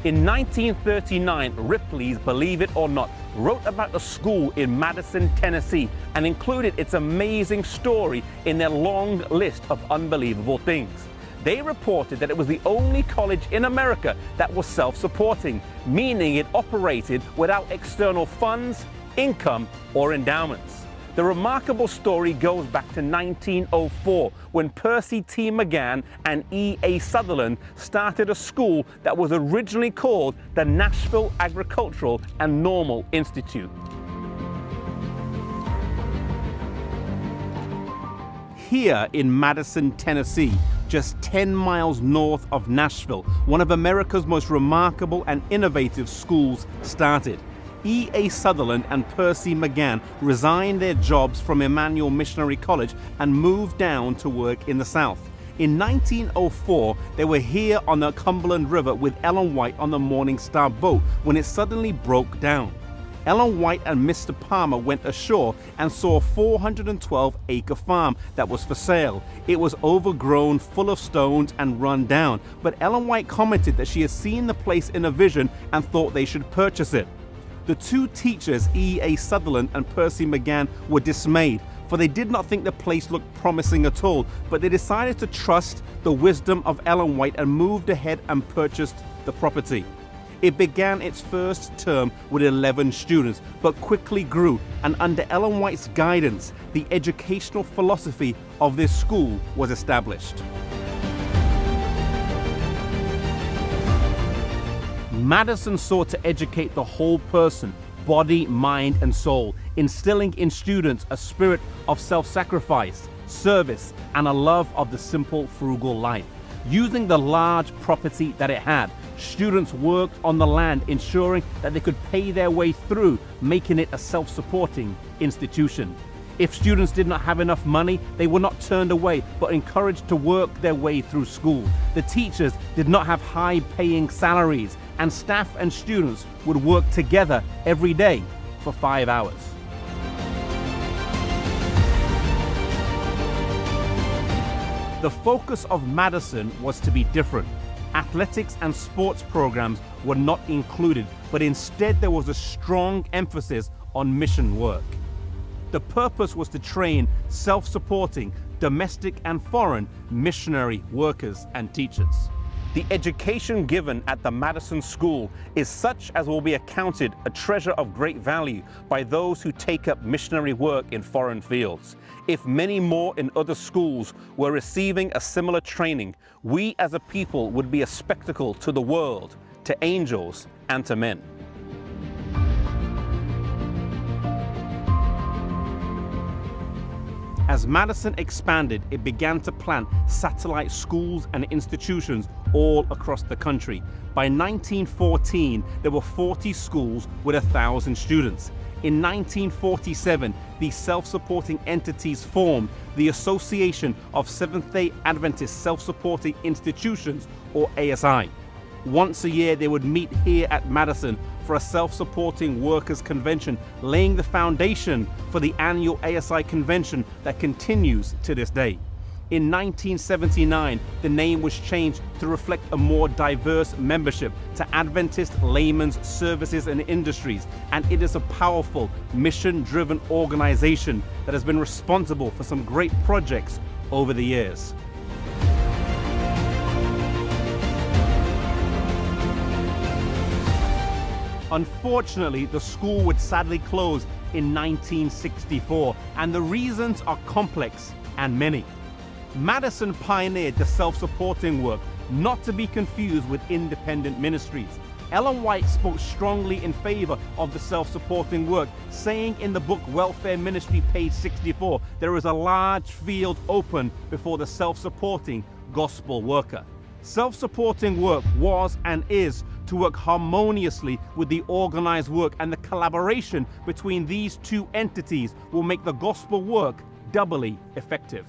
In 1939, Ripley's Believe It or Not wrote about a school in Madison, Tennessee, and included its amazing story in their long list of unbelievable things. They reported that it was the only college in America that was self-supporting, meaning it operated without external funds, income, or endowments. The remarkable story goes back to 1904 when Percy T. McGann and E.A. Sutherland started a school that was originally called the Nashville Agricultural and Normal Institute. Here in Madison, Tennessee, just 10 miles north of Nashville, one of America's most remarkable and innovative schools started. E.A. Sutherland and Percy McGann resigned their jobs from Emmanuel Missionary College and moved down to work in the South. In 1904, they were here on the Cumberland River with Ellen White on the Morning Star boat when it suddenly broke down. Ellen White and Mr. Palmer went ashore and saw a 412-acre farm that was for sale. It was overgrown, full of stones and run down, but Ellen White commented that she had seen the place in a vision and thought they should purchase it. The two teachers, E.A. Sutherland and Percy McGann, were dismayed, for they did not think the place looked promising at all, but they decided to trust the wisdom of Ellen White and moved ahead and purchased the property. It began its first term with 11 students, but quickly grew, and under Ellen White's guidance, the educational philosophy of this school was established. Madison sought to educate the whole person, body, mind, and soul, instilling in students a spirit of self-sacrifice, service, and a love of the simple, frugal life. Using the large property that it had, students worked on the land, ensuring that they could pay their way through, making it a self-supporting institution. If students did not have enough money, they were not turned away, but encouraged to work their way through school. The teachers did not have high-paying salaries, and staff and students would work together every day for 5 hours. The focus of Madison was to be different. Athletics and sports programs were not included, but instead there was a strong emphasis on mission work. The purpose was to train self-supporting, domestic and foreign missionary workers and teachers. The education given at the Madison School is such as will be accounted a treasure of great value by those who take up missionary work in foreign fields. If many more in other schools were receiving a similar training, we as a people would be a spectacle to the world, to angels, and to men. As Madison expanded, it began to plant satellite schools and institutions all across the country. By 1914, there were 40 schools with 1,000 students. In 1947, these self-supporting entities formed the Association of Seventh-day Adventist Self-Supporting Institutions, or ASI. Once a year, they would meet here at Madison for a self-supporting workers' convention, laying the foundation for the annual ASI convention that continues to this day. In 1979, the name was changed to reflect a more diverse membership to Adventist Laymen's Services and Industries, and it is a powerful, mission-driven organization that has been responsible for some great projects over the years. Unfortunately, the school would sadly close in 1964, and the reasons are complex and many. Madison pioneered the self-supporting work, not to be confused with independent ministries. Ellen White spoke strongly in favor of the self-supporting work, saying in the book Welfare Ministry, page 64, there is a large field open before the self-supporting gospel worker. Self-supporting work was and is to work harmoniously with the organized work, and the collaboration between these two entities will make the gospel work doubly effective.